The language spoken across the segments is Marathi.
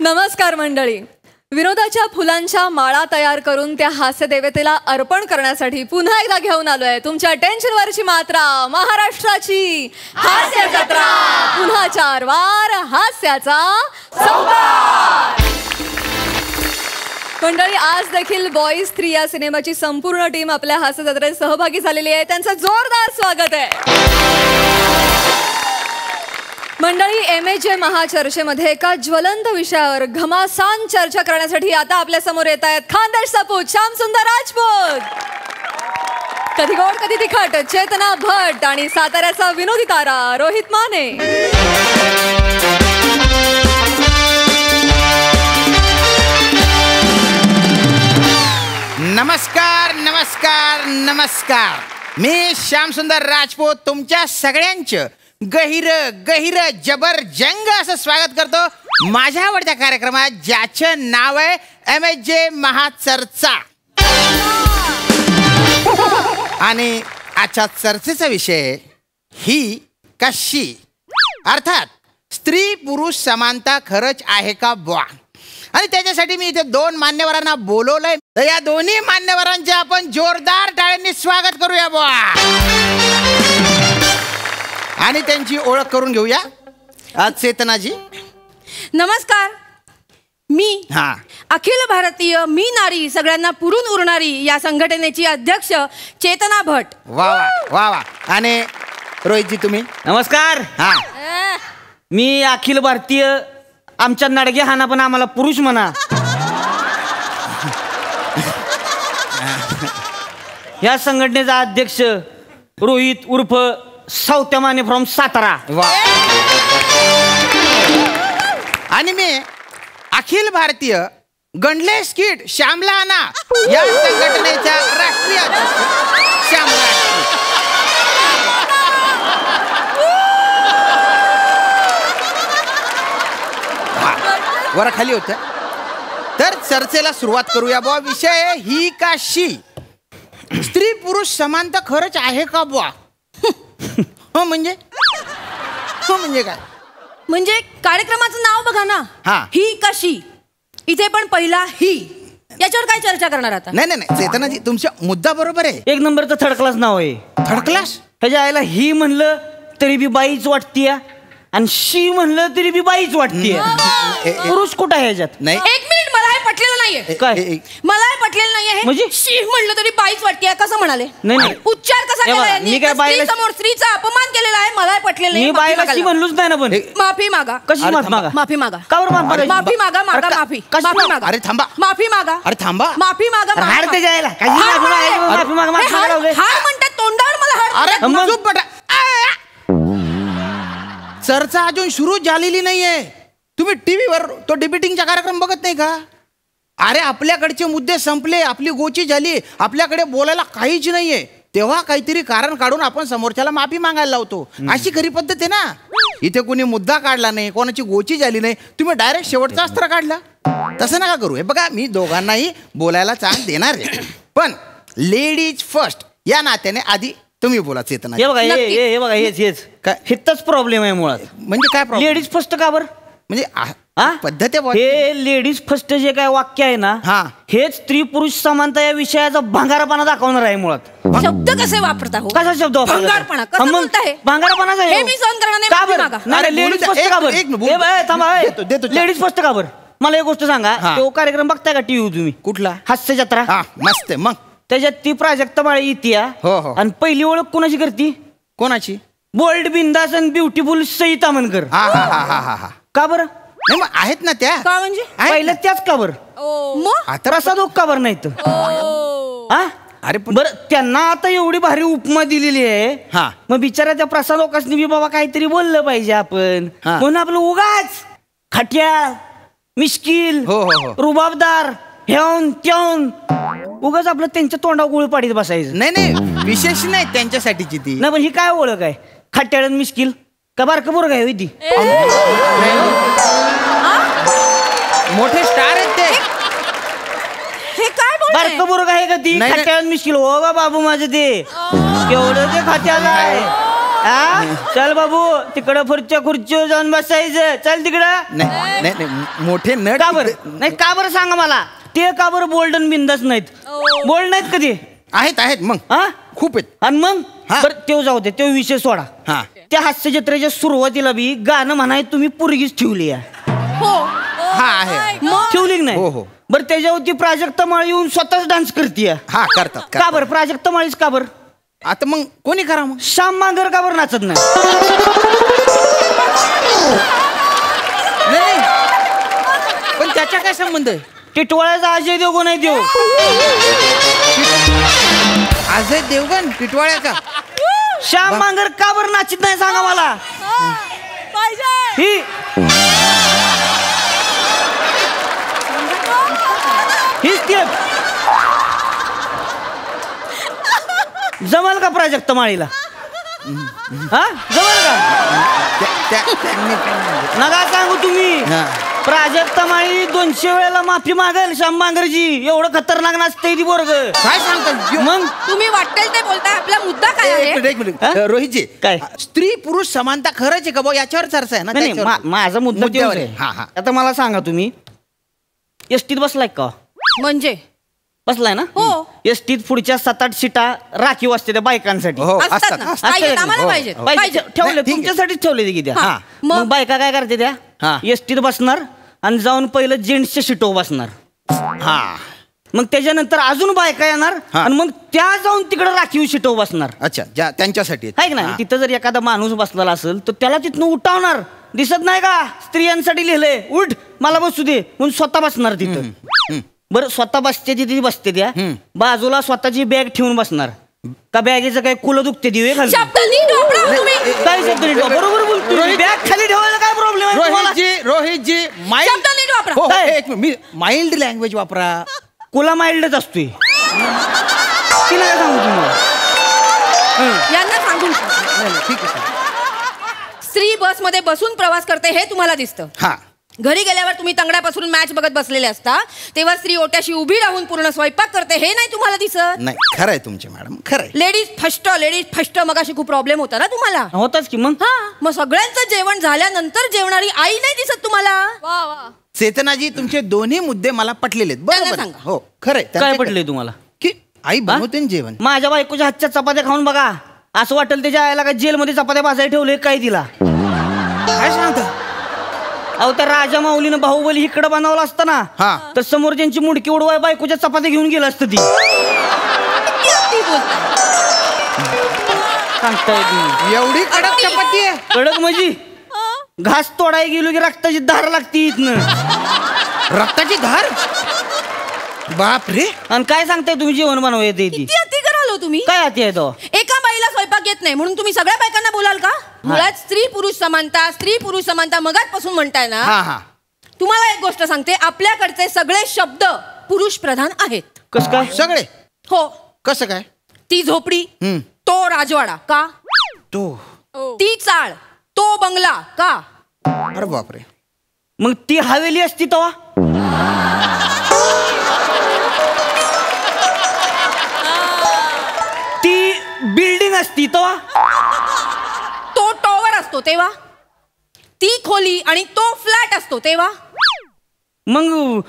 नमस्कार मंडळी. विनोदाच्या फुलांच्या माळा तयार करून त्या हास्य देवतेला अर्पण करण्यासाठी पुन्हा एकदा घेऊन आलोय तुमच्या टेन्शनवरची मात्रा, महाराष्ट्राची हास्य जत्रा. पुन्हा 4 वार हास्याचा संवाद. मंडळी, आज देखील बॉईज 3 या सिनेमाची संपूर्ण टीम आपल्या हास्य जत्रेत सहभागी झालेली आहे. त्यांचं जोरदार स्वागत आहे. मंडळी, MJ महाचर्चेमध्ये एका ज्वलंत विषयावर घमासान चर्चा करण्यासाठी आता आपल्या समोर येत आहेत खानदेश सपूत श्यामसुंदर राजपूत, कधी गोड कधी तिखट चेतना भट्ट आणि साताऱ्याचा विनोदी तारा रोहित माने. नमस्कार नमस्कार नमस्कार. मी श्यामसुंदर राजपूत तुमच्या सगळ्यांचं गहिर गहिर जबरजंग असं स्वागत करतो माझ्या आवडत्या कार्यक्रमात, ज्याचं नाव आहे MJ महाचर्चा. आणि आजच्या चर्चेचा विषय ही कशी, अर्थात स्त्री पुरुष समानता खरंच आहे का बुवा. आणि त्याच्यासाठी मी इथे 2 मान्यवरांना बोलवलंय. तर या दोन्ही मान्यवरांचे आपण जोरदार टाळ्यांनी स्वागत करूया बुवा. आणि त्यांची ओळख करून घेऊया. आज चेतनाजी. नमस्कार. मी अखिल भारतीय मी नारी सगळ्यांना पुरून उरणारी या संघटनेची अध्यक्ष चेतना भट्ट. वा वा वा वा. आणि रोहितजी तुम्ही. नमस्कार. मी अखिल भारतीय, आमच्या नडगे हाना पण आम्हाला पुरुष म्हणा. या संघटनेचा अध्यक्ष रोहित उर्फ सावत्या माने फ्रॉम सातारा. वा. आणि मी अखिल भारतीय गणलेश किड श्यामला हाना या संघटनेचा राष्ट्रीय अध्यक्ष श्यामला. वर खाली होत. तर चर्चेला सुरुवात करूया बुवा. विषय ही का शी, स्त्री पुरुष समानता खरंच आहे का बुवा. हो म्हणजे काय म्हणजे कार्यक्रमाचं नाव बघा ना. ही कशी, इथे पण पहिला ही. याच्यावर काय चर्चा करणार आता. नाही नाही नाही चेतनाजी, तुमचा मुद्दा बरोबर आहे. 1 नंबरचं थर्ड क्लास नाव आहे. Third class. ह्याच्या आईला ही म्हणलं तरी बी बाईच वाटतीय आणि शी म्हणलं तरी बी बाईच वाटतीय. पुरुष कुठं आहे ह्याच्यात. नाही, 1 मिनिट, मला हे पटलेलं नाहीये. काय मला हे पटलेलं नाहीये. म्हणजे शी म्हणलं तरी बाईच वाटते कसं म्हणाले. नाही, उच्चार कसा केलाय. मी काय बाईला समोर स्त्रीचा अपमान केलेला आहे. मला हे पटलेलं नाही. मी बाईला शी म्हणलोच नाही ना. पण माफी मागा. कशी माफी मागा. माफी मागा. कावर माफी माफी मागा. मागा माफी. माफी मागा. अरे थांबा. माफी मागा. अरे थांबा. माफी मागा. हाड ते जायला माफी मागा. हाड म्हणतात तोंडावर मला हाड. अरे चुप बटा. चर्चा अजून सुरू झालेली नाहीये. तुम्ही टीव्हीवर तो डिबेटिंगचा कार्यक्रम बघत नाही का. अरे आपल्याकडचे मुद्दे संपले, आपली गोची झाली, आपल्याकडे बोलायला काहीच नाहीये. तेव्हा काहीतरी कारण काढून आपण समोरच्याला माफी मागायला लावतो. अशी खरी पद्धत आहे ना. इथे कोणी मुद्दा काढला नाही, कोणाची गोची झाली नाही, तुम्ही डायरेक्ट शेवटचा अस्त्र काढला. तसं नका करू. हे बघा, मी दोघांनाही बोलायला चान्स देणार आहे, पण लेडीज फर्स्ट या नात्याने आधी तुम्ही बोला. चेतना. हे बघा हे बघा हेच काय हितच प्रॉब्लेम आहे मुळात. म्हणजे काय प्रॉब्लेम. लेडीज फर्स्ट का बरं. म्हणजे पद्धत आहे. हे लेडीज फर्स्ट जे काय वाक्य आहे ना, हेच स्त्री पुरुष समानता या विषयाचा भांगारपणा दाखवणार आहे मुळात. शब्द कसे वापरता हो. कसा शब्द भांगारपणा कसं बोलताय. भांगारपणाच आहे. हे मी सहन करणार नाही. माफी मागा. लेडीज फर्स्ट का बरं. लेडीज फर्स्ट का बरं. मला एक गोष्ट सांगा, तो कार्यक्रम बघताय का टीव्ही तुम्ही. कुठला. हास्य जत्रा. मस्त. मग त्याच्यात ती प्राजक्ता माळी येते. हो. आणि पहिली ओळख कोणाची करती. कोणाची. बोल्ड बिंदास अँड ब्युटिफुल सई तामणकर. का बरं. नाही मग आहेत ना त्या. का म्हणजे पहिल्या त्याच का बरं. मग प्रसाद ओक का बरं नाहीत. अरे बरं, त्यांना आता एवढी भारी उपमा दिलेली आहे. मग बिचारा त्या प्रसाद ओकासनी बी बाबा काहीतरी बोललं पाहिजे आपण. म्हणून आपलं उगाच खट्याळ, मिश्किल, रुबाबदार, ह्याऊन त्याऊन उगाच आपलं त्यांच्या तोंडावर गोळ पाडीत बसायचं. नाही विशेष नाही त्यांच्यासाठीची ती. नाही पण ही काय ओळख आहे. खट्याळ मिश्किल का बारकं पोरं काय ती. मोठे स्टार आहेत ते. हे काय बोलताय. बारकं पोरं आहे का ती. खट्याळ मिश्किल. हो बाबू माझं ते केवढं ते खट्याळ आहे. चल बाबू तिकडं खुर्च्या खुर्ची जाऊन बसायचं. चल तिकडं. नाही नाही नाही, मोठे नट का बरं नाही का बरं सांगा मला, ते का बरं बोल्डन बिंदाच नाहीत, बोल्ड नाहीत कधी? आहेत मग हा खूप आहेत. आणि मग हा. बरं तेव जाऊ दे, तेव विषय सोडा. हा. त्या हास्य जत्रेच्या सुरुवातीला बी गाणं म्हणाय तुम्ही पोरगीच ठेवली आहे. हो हा आहे. ठेवली की हो, नाही? हो. बरं त्याच्यावरती प्राजक्ता माळी येऊन स्वतःच डान्स करते. हा करतात का बरं प्राजक्ता माळीच का बरं? आता मग कोणी करा मग? श्याम मांगर का बरं नाचत नाही? नाही पण त्याचा काय संबंध आहे? टिटवाळ्याचा अजय देवगण आहे देव. अजय देवगण टिटवाळ्याचा. श्याम मांगर का बरं नाचत नाही सांगा मला. ही हीच ती जमल का प्राजक्त माळीला? हा जमल का? नका सांगू तुम्ही. प्राजक्त माळी 200 वेळेला माफी मागेल श्याम मांगरजी. एवढं खतरनाक नाचते ती पोरग. काय सांगता? मग तुम्ही वाटेल ते बोलताय. आपला मुद्दा काय आहे? एक मिनिट हा? रोहितजी, काय? स्त्री पुरुष समानता खरंच आहे का भाऊ? याच्यावर चर्चा आहे ना? नाही त्याच्यावर. माझा मुद्दा मुद्द्यावर तेच आहे. हा, हा. आहे. आता मला सांगा तुम्ही एसटीत बसलाय का? म्हणजे बसलाय ना? हो. एसटीत पुढच्या 7-8 सीटा राखीव असते त्या बायकांसाठी. हो, असतात असतात, ना. असतात. पाहिजेत, आम्हाला हो, पाहिजेत. हो. पाहिजेत. ठेवले नाही, ठीक आहे. तुमच्यासाठीच ठेवले की त्या. हा. मग बायका काय करते त्या? हा. एसटीत बसणार आणि जाऊन पहिलं जेंट्सच्या सीटवर बसणार. हा मग त्याच्यानंतर अजून बायका येणार हा. आणि मग त्या जाऊन तिकडे राखीव सीटवर बसणार. अच्छा, ज्या त्यांच्यासाठी आहेत. आहे की नाही? हा. तिथं जर एखादा माणूस बसलेला असेल तर त्याला तिथनं उठावणार. दिसत नाही का स्त्रियांसाठी लिहिलंय उठ मला बसू दे म्हणून स्वतः बसणार तिथं. हम्म. बरं स्वतः बसते तिथे बसते त्या बाजूला स्वतःची बॅग ठेवून बसणार का? बॅगेचं काय कुलं दुखते दिवे खाली? शब्द नीट वापरा तुम्ही. काय शब्द नीट वापरा? बरोबर बोलतोय. बॅग खाली ठेवायला काय प्रॉब्लेम आहे तुम्हाला? रोहितजी शब्द नीट वापरा. हो, काय? एक मिनिट, मी माइल्ड लँग्वेज वापरा. कुला माइल्डच असतोय. की नाही सांगू तुम्हाला? यांना सांगून नाही, नाही, ठीक आहे. स्त्री बसमध्ये बसून प्रवास करते हे तुम्हाला दिसतं. हा घरी गेल्यावर तुम्ही तंगड्यापासून मॅच बघत बसलेले असता तेव्हा स्त्री ओट्याशी उभी राहून पूर्ण स्वयंपाक करते हे नाही तुम्हाला दिसत. नाही, खरंय तुमचे मॅडम, खरंय. लेडीज फस्ट मगाशी खूप प्रॉब्लेम होता ना तुम्हाला. होताच की मग. हा मग सगळ्यांचं जेवण झाल्यानंतर जेवणारी आई नाही दिसत तुम्हाला. वा वा. चेतनाजी, तुमचे दोन्ही मुद्दे मला पटलेले आहेत. त्यांना बरोबर. सांगा. हो खरंय. काय त्यांचे पटलंय तुम्हाला? की आई बनवते ना जेवण. माझ्या बायकोच्या हातच्या चपात्या खाऊन बघा, असं वाटेल त्याच्या आईला काय जेलमध्ये चपात्या भाजायला ठेवले काय तिला. काय सांगता? अहो त्या राजा माऊलीनं बाहुबली इकडं बनवला असता ना हा. तर समोर ज्यांची मुडकी उडवाय बायकोच्या चपात्या घेऊन गेलं असतं ती. ती बोलते. सांगता येत नाही. एवढी कडक चपाती आहे? कडक म्हणजे घास तोडाय गेलो की रक्ताची धार लागते इथनं. रक्ताची धार? बाप रे. आणि काय सांगताय तुम्ही जेवण बनवा येते ती? किती अति करालो तुम्ही. काय अति आहे तो? एका बाईला स्वयंपाक येत नाही म्हणून तुम्ही सगळ्या बायकांना बोलाल का? मुळात स्त्री पुरुष समानता मगाचपासून म्हणताय ना. हा हा. तुम्हाला एक गोष्ट सांगते, आपल्याकडचे सगळे शब्द पुरुष प्रधान आहेत. कस काय? सगळे? हो. कसं काय? ती झोपडी, तो राजवाडा का? तो. ती चाळ, तो बंगला का? अरे बापरे. मग ती हवेली असती तेव्हा? ती बिल्डिंग असती तेव्हा? तो टॉवर असतो तेव्हा? ती खोली आणि तो फ्लॅट असतो तेव्हा? मग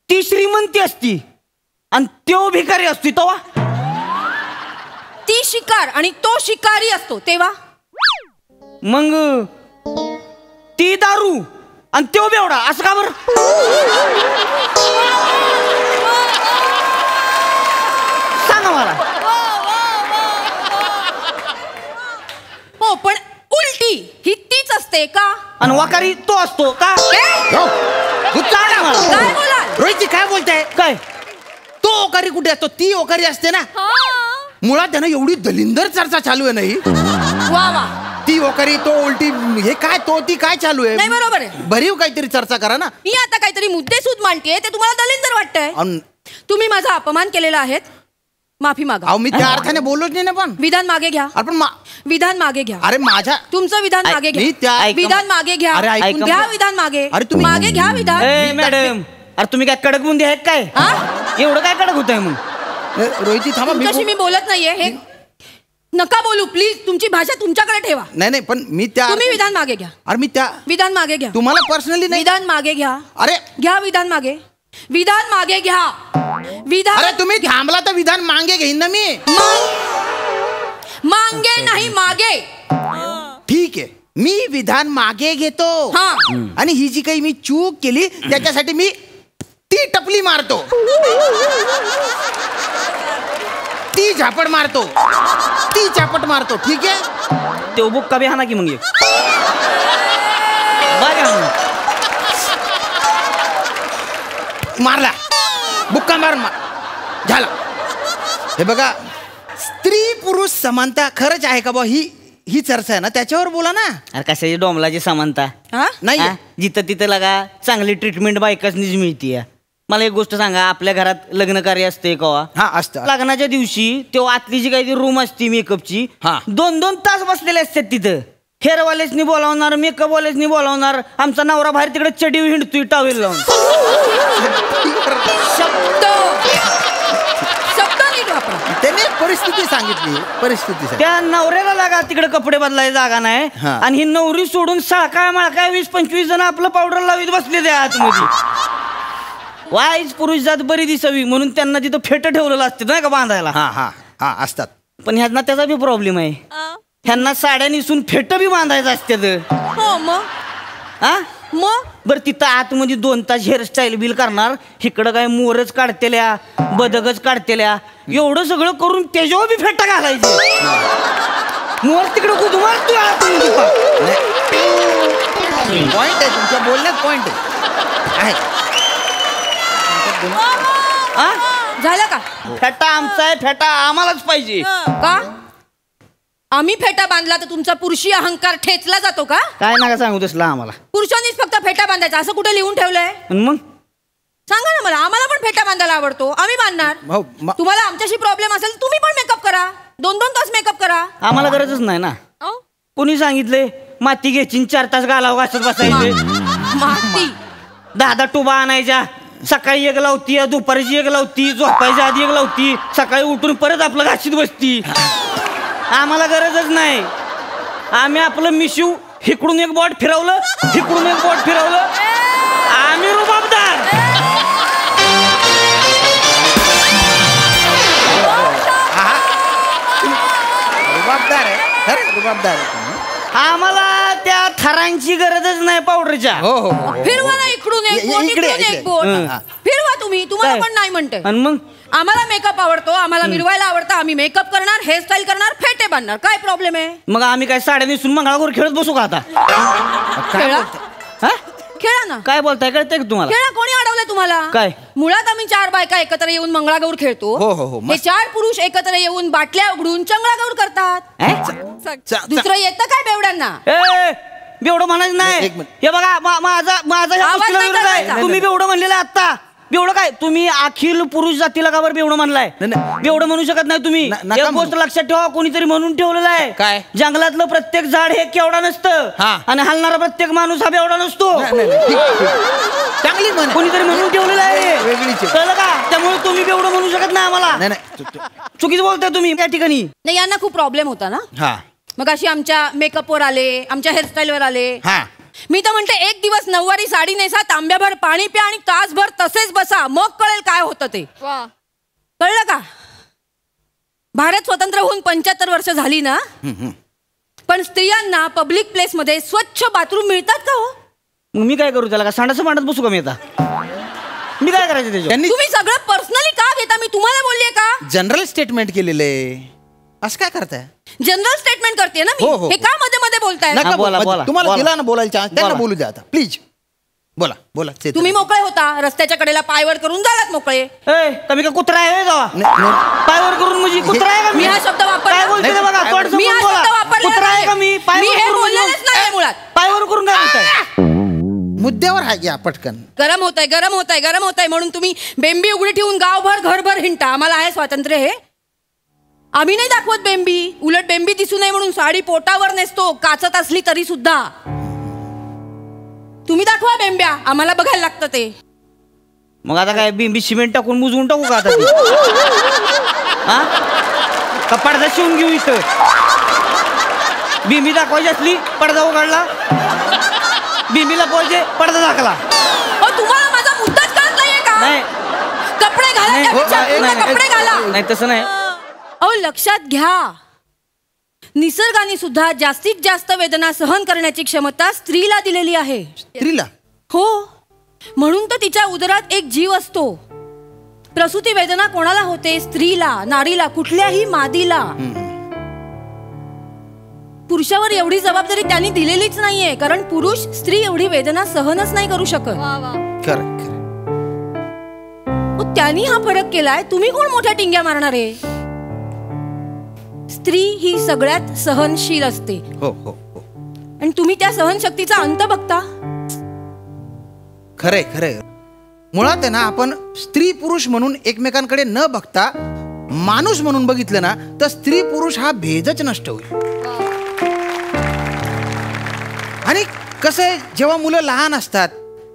ती श्रीमंती असती आणि तो भिकारी असतो तेव्हा? ती शिकार आणि तो शिकारी असतो तेव्हा? मग ती दारू आणि तो बेवडा असं का बरं? सांगा मला. हो पण उलटी ही तीच असते का? आणि वाकारी तो असतो का? हो. तू चाल ना. काय बोलाल? रोहितजी काय बोलताय? काय तो ओकारी कुठे असतो? ती ओकारी असते ना. मुळात त्यानं एवढी दलिंदर चर्चा चालू आहे नाही. वा वा. ती ओकारी, तो उलटी, हे काय तो ती काय चालू आहे? नाही, बरोबर आहे. भरीव काहीतरी चर्चा करा ना. मी आता काहीतरी मुद्देसूद मांडतेय ते तुम्हाला दलिंदर वाटतंय. तुम्ही माझा अपमान केलेला आहे, माफी मागा. अहो मी त्या अर्थाने बोललोच नाही ना. पण विधान मागे घ्या. आपण विधान मागे घ्या. अरे माझ्या तुमचं विधान मागे मी त्या- घ्या. विधान मागे घ्या. अरे ऐकून घ्या घ्या. विधान मागे. अरे तुम्ही- मागे घ्या विधान. ए मॅडम, अरे तुम्ही काय कडक बुंदी आहेत काय? हा? एवढं काय कडक होत आहे मग? रोहिती थांबा. तुमच्याशी मी बोलत नाहीये. हे नका बोलू प्लीज. तुमची भाषा तुमच्याकडे ठेवा. नाही पण मी त्या तुम्ही विधान मागे घ्या. अरे मी त्या विधान मागे घ्या. तुम्हाला पर्सनली नाही. विधान मागे घ्या. अरे घ्या विधान मागे. विधान मागे घ्या. विधान. अरे तुम्ही थांबला तर विधान मागे घेईन ना मी. मागे नाही मागे. ठीक आहे मी विधान मागे घेतो. आणि ही जी काही मी चूक केली त्याच्यासाठी मी ती टपली मारतो, ती झापड मारतो, ती चापट मारतो. ठीक आहे ते बुक्का बी हाना की मग मारला बुक्का मार झाला. हे बघा स्त्री पुरुष समानता खरंच आहे का बा? ही चर्चा आहे ना, त्याच्यावर बोला ना. अरे कशाची डोंबलाची समानता नाही. जिथं तिथं लगा चांगली ट्रीटमेंट बायकाच मिळतीये. मला एक गोष्ट सांगा, आपल्या घरात लग्न कार्य असते कवा? हा असतं. लग्नाच्या दिवशी तेव्हा आतली जी काही रूम असते मेकअपची, 2-2 तास बसलेले असतात तिथं. हेअरवालेसनी बोलावणार, मेकअपवालेसनी बोलावणार. आमचा नवरा बाहेर तिकडे चडी हिंडतोय टावेल लावून. शब्द नीट वापरा. त्याने परिस्थिती सांगितली. परिस्थिती त्या नवऱ्याला लागा तिकडे कपडे बदलायला जागा नाही, आणि ही नवरी सोडून सळकाय मळकाय 20-25 जण आपलं पावडर लावीत बसले त्या आतमध्ये. वाईच पुरुष जात बरी दिसावी म्हणून त्यांना तिथं फेट ठेवलेलं असते नाही का बांधायला. हा असतात. पण ह्यांना त्याचा बी प्रॉब्लेम आहे. ह्यांना साड्या निसून फेट बी बांधायचं असते. मग बरं तिथं आतमध्ये 2 तास हेअरस्टाईल बिल करणार, इकडं काय मोरच काढतेल्या, बदकच काढतेल्या, एवढं सगळं करून त्याच्यावर बी फेटा घालायचे. मोर तिकडं कुदमार तू पॉइंट आहे तुमच्या बोलण्यात, पॉइंट आहे. झालं का? फेटा आमचा आहे, फेटा आम्हालाच पाहिजे. का आम्ही फेटा बांधला तर तुमचा पुरुषी अहंकार ठेचला जातो का? काय नका सांगू तसला आम्हाला. पुरुषांनीच फक्त फेटा बांधायचा असं कुठे लिहून ठेवलंय? मग सांगा ना मला. आम्हाला पण फेटा बांधायला आवडतो, आम्ही बांधणार. तुम्हाला आमच्याशी प्रॉब्लेम असेल तुम्ही पण मेकअप करा, 2-2 तास मेकअप करा. आम्हाला गरजच नाही ना. कोणी सांगितले माती घ्यायची 4 तास गालाव घासत बसायचे? माती 10 टुबा आणायच्या, सकाळी एक लावती, दुपारची एक लावती, झोपायच्या आधी एक लावती, सकाळी उठून परत आपलं घाशीत बसती. आम्हाला गरजच नाही. आम्ही आपलं मिशिव इकडून एक बोट फिरवलं, इकडून एक बोट फिरवलं, आम्ही रुबाबदार. रुबाबदार आहे खरं, रुबाबदार आहे. आम्हाला त्या थरांची गरजच नाही पावडरच्या. हो फिरवा ना इकडून एक बोट, इकडून एक बोट फिरवा तुम्ही. तुम्हाला पण नाही म्हणते. आणि मग आम्हाला मेकअप आवडतो, आम्हाला मिरवायला आवडतं, आम्ही मेकअप करणार, हेअरस्टाईल करणार, फेटे बांधणार. काय प्रॉब्लेम आहे? मग आम्ही काय साड्या नेसून मंगळागौर खेळत बसू का आता? खेळा खेळा ना. काय बोलताय कळतंय का तुम्हाला? खेळा. कोणी अडवलंय तुम्हाला? काय? मुळात आम्ही 4 बायका एकत्र येऊन मंगळागौर खेळतो. हे 4 पुरुष एकत्र येऊन बाटल्या उघडून चंगळागौर करतात. दुसरं येतं काय बेवड्यांना? बेवडं म्हणायचं नाही. हे बघा माझा तुम्ही बेवडं म्हणलेलं आता. बेवडं काय? तुम्ही अखिल पुरुष जातीला का बरं बेवडं म्हणलाय? बेवडं म्हणू शकत नाही तुम्ही. एक गोष्ट लक्षात ठेवा, कोणीतरी म्हणून ठेवलेलं आहे. काय? जंगलातलं प्रत्येक झाड हे केवढा नसतं, आणि हलणारा प्रत्येक माणूस हा बेवडा नसतो. चांगली म्हण, कोणीतरी म्हणून ठेवलेलं आहे, कळलं का? त्यामुळे तुम्ही बेवडं म्हणू शकत नाही आम्हाला. चुकीचं बोलताय तुम्ही त्या ठिकाणी. नाही, यांना खूप प्रॉब्लेम होता ना. मग अशी आमच्या मेकअपवर आले, आमच्या हेअरस्टाईलवर आले. मी तर म्हणते 1 दिवस नऊवारी साडी नेसा, तांब्याभर पाणी प्या आणि तासभर तसेच बसा, मग कळेल काय होतं ते. कळलं का? भारत स्वतंत्र होऊन 75 वर्ष झाली ना, पण स्त्रियांना पब्लिक प्लेस मध्ये स्वच्छ बाथरूम मिळतात का हो? मग मी काय करू त्याला? का सांडाचं मांडत बसू का मी आता? मी काय करायचं त्याच्यावर? तुम्ही सगळं पर्सनली का घेता? मी तुम्हाला बोललीये का? जनरल स्टेटमेंट केलेलं आहे. असं काय करताय? जनरल स्टेटमेंट करते ना मी. हे का मध्ये मध्ये बोलताय? तुम्हाला दिला ना बोलायला चान्स, त्यांना बोलू द्या आता प्लीज. बोला बोला. तुम्ही मोकळे होता, रस्त्याच्या कडेला पायवर करून झालात मोकळे. कमी का कुत्रा आहे पायवर करून? म्हणजे कुत्रा आहे का? मी हा शब्द वापरला. मी हा शब्द वापरला. कुत्रा आहे का मी? मी हे बोललेलंच नाही मुळात. पायवर करून काय बोलताय? मुद्द्यावर हा घ्या पटकन. गरम होतंय, गरम होतंय, गरम होतंय म्हणून तुम्ही बेंबी उघडी ठेवून गावभर घरभर हिंडता. आम्हाला आहे स्वातंत्र्य. हे आम्ही नाही दाखवत बेंबी. उलट बेंबी दिसू नये म्हणून साडी पोटावर नेसतो, काचत असली तरी सुद्धा. तुम्ही दाखवा बेंब्या, आम्हाला बघायला लागतं ते. मग आता काय बेंबी सिमेंट टाकून मुजवून टाकू का आता? का पडदा शिवून घेऊ इथं? बिंबी दाखवायची असली पडदा उघडला, बिंबीला पाहिजे पडदा दाखला. तुम्हाला माझा मुद्दाच कळत नाहीये का? नाही कपडे घाला, कपडे घाला. नाही तसं नाही. अहो लक्षात घ्या, निसर्गाने सुद्धा जास्तीत जास्त वेदना सहन करण्याची क्षमता स्त्रीला दिलेली आहे. स्त्रीला? हो, म्हणून तर तिच्या उदरात एक जीव असतो. प्रसूती वेदना कोणाला होते? स्त्रीला, नारीला, कुठल्याही मादीला. पुरुषावर एवढी जबाबदारी त्यांनी दिलेलीच नाहीये, कारण पुरुष स्त्री एवढी वेदना सहनच नाही करू शकत. त्यांनी हा फरक केलाय. तुम्ही कोण मोठ्या टिंग्या मारणार आहे? स्त्री ही सगळ्यात सहनशील असते. हो हो हो. आणि तुम्ही त्या सहनशक्तीचा अंत बघता. खरंय खरंय. मुळात आहे ना, आपण स्त्री पुरुष म्हणून एकमेकांकडे न बघता माणूस म्हणून बघितलं ना, तर स्त्री पुरुष हा भेदच नष्ट होईल. आणि कसं आहे, जेव्हा मुलं लहान असतात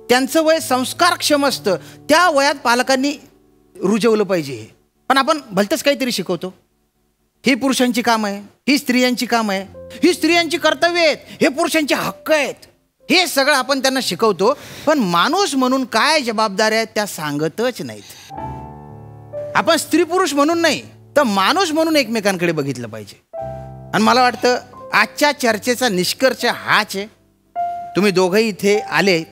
त्यांचं वय संस्कारक्षम असतं, त्या वयात पालकांनी रुजवलं पाहिजे. पण आपण भलतंच काहीतरी शिकवतो. ही पुरुषांची काम आहे, ही स्त्रियांची काम आहे, ही स्त्रियांची कर्तव्य आहेत, हे पुरुषांचे हक्क आहेत, हे सगळं आपण त्यांना शिकवतो. पण माणूस म्हणून काय जबाबदाऱ्या आहेत त्या सांगतच नाहीत. आपण स्त्री पुरुष म्हणून नाही तर माणूस म्हणून एकमेकांकडे बघितलं पाहिजे. आणि मला वाटतं आजच्या चर्चेचा निष्कर्ष हाच आहे. तुम्ही दोघंही इथे आले,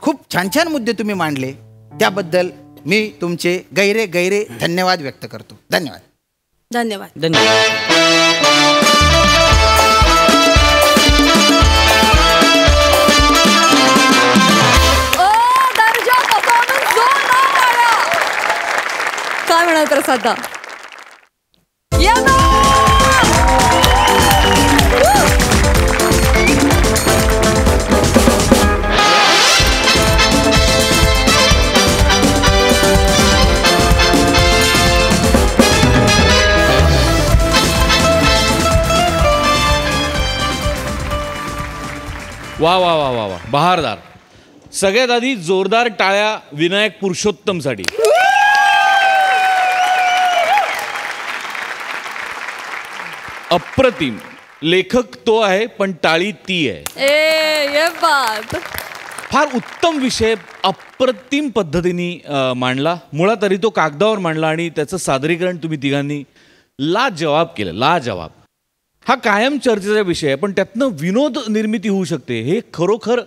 खूप छान छान मुद्दे तुम्ही मांडले, त्याबद्दल मी तुमचे गैरे गैरे धन्यवाद व्यक्त करतो. धन्यवाद. धन्यवाद. धन्यवाद. काय म्हणाल प्रसाद? वा वा वा वा वा, बहारदार. सगळ्यात आधी जोरदार टाळ्या विनायक पुरुषोत्तमसाठी. अप्रतिम. लेखक तो आहे पण टाळी ती आहे. ये बात. फार उत्तम विषय अप्रतिम पद्धतीने मांडला. मुळात तरी तो कागदावर मांडला आणि त्याचं सादरीकरण तुम्ही तिघांनी लाजवाब केलं. लाजवाब. हा कायम चर्चेचा विषय आहे, पण त्यातनं विनोद निर्मिती होऊ शकते हे खरोखर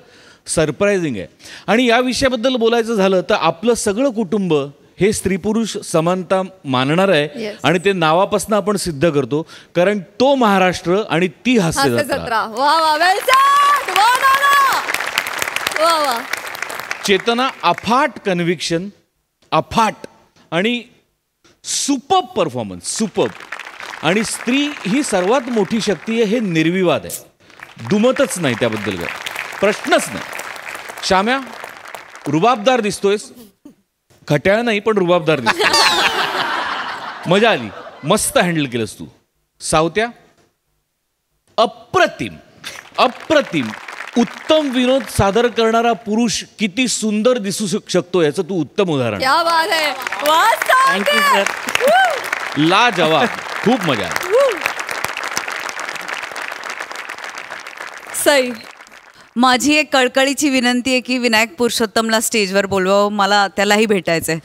सरप्रायझिंग आहे. आणि या विषयाबद्दल बोलायचं झालं तर आपलं सगळं कुटुंब हे स्त्री पुरुष समानता मानणार आहे. आणि ते नावापासून आपण सिद्ध करतो, कारण तो महाराष्ट्र आणि ती हास्य जत्रा. चेतना, अफाट कन्व्हिक्शन, अफाट आणि सुपर्ब परफॉर्मन्स. सुपर्ब. आणि स्त्री ही सर्वात मोठी शक्ती आहे हे निर्विवाद आहे. दुमतच नाही त्याबद्दल, काय प्रश्नच नाही. श्याम्या, रुबाबदार दिसतोयस. खट्याळ नाही पण रुबाबदार दिसतोय. मजा आली. मस्त हँडल केलंस तू. सावत्या, अप्रतिम. अप्रतिम. उत्तम विनोद सादर करणारा पुरुष किती सुंदर दिसू शकतो याचं तू उत्तम उदाहरण. क्या बात है. Thank you sir. लाजवाब. खूप मजा आली. सई, माझी एक कळकळीची विनंती आहे की विनायक पुरुषोत्तमला स्टेजवर बोलवावं. मला त्यालाही भेटायचंय.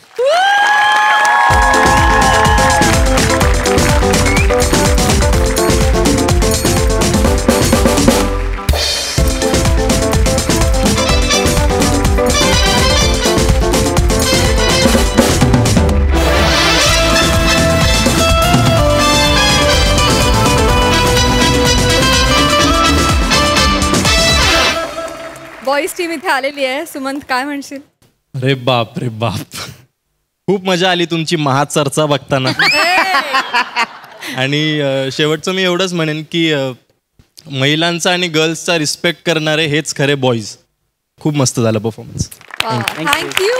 बॉईज टीम इथे आलेली आहे. सुमंत, काय म्हणशील? अरे बाप रे बाप, खूप मजा आली तुमची महाचर्चा बघताना. आणि शेवटचं मी एवढंच म्हणेन की महिलांचा आणि गर्ल्सचा रिस्पेक्ट करणारे हेच खरे बॉईज. खूप मस्त झालं परफॉर्मन्स. थँक्यू.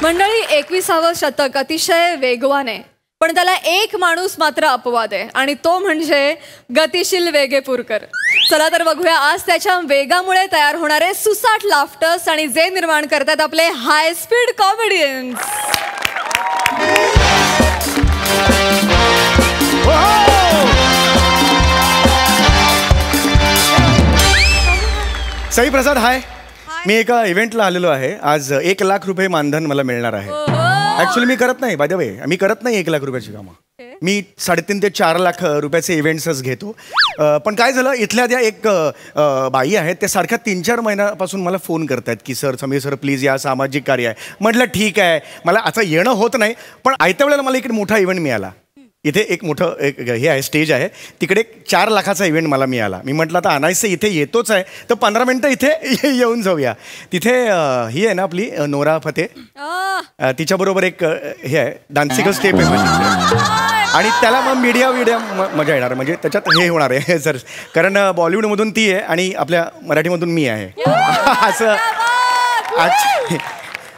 मंडळी, 21वे शतक अतिशय वेगवान आहे, पण त्याला एक माणूस मात्र अपवाद आहे, आणि तो म्हणजे गतिशील वेगेपूरकर. चला तर बघूया आज त्याच्या वेगामुळे तयार होणारे सुसाट लाफ्टर्स आणि जे निर्माण करतात आपले हाय स्पीड कॉमेडियन्स. साई प्रसाद, हाय. मी एका इव्हेंटला आलेलो आहे. आज 1 लाख रुपये मानधन मला मिळणार आहे. ऍक्च्युली मी करत नाही, बाय द वे, मी करत नाही 1 लाख रुपयाची कामं. मी 3.5 ते 4 लाख रुपयाचे इव्हेंट्सच घेतो. पण काय झालं, इथल्या त्या एक बाई आहेत, त्या सारख्या 3-4 महिन्यापासून मला फोन करतायत की सर, समीर सर प्लीज या, सामाजिक कार्य आहे. म्हटलं ठीक आहे, मला आता येणं होत नाही. पण आयत्या वेळेला मला एक मोठा इव्हेंट मिळाला. इथे एक मोठं एक हे आहे, स्टेज आहे, तिकडे 4 लाखाचा इव्हेंट मला मिळाला. मी म्हटलं आता आणायचं इथे येतोच आहे, तर 15 मिनटं इथे येऊन जाऊया. तिथे ही आहे ना आपली नोरा फतेह, तिच्याबरोबर एक हे आहे, डान्सिकल स्टेप आहे माझी. आणि त्याला मग मीडिया मजा येणार, म्हणजे त्याच्यात हे होणार आहे सर, कारण बॉलिवूडमधून ती आहे आणि आपल्या मराठीमधून मी आहे असं.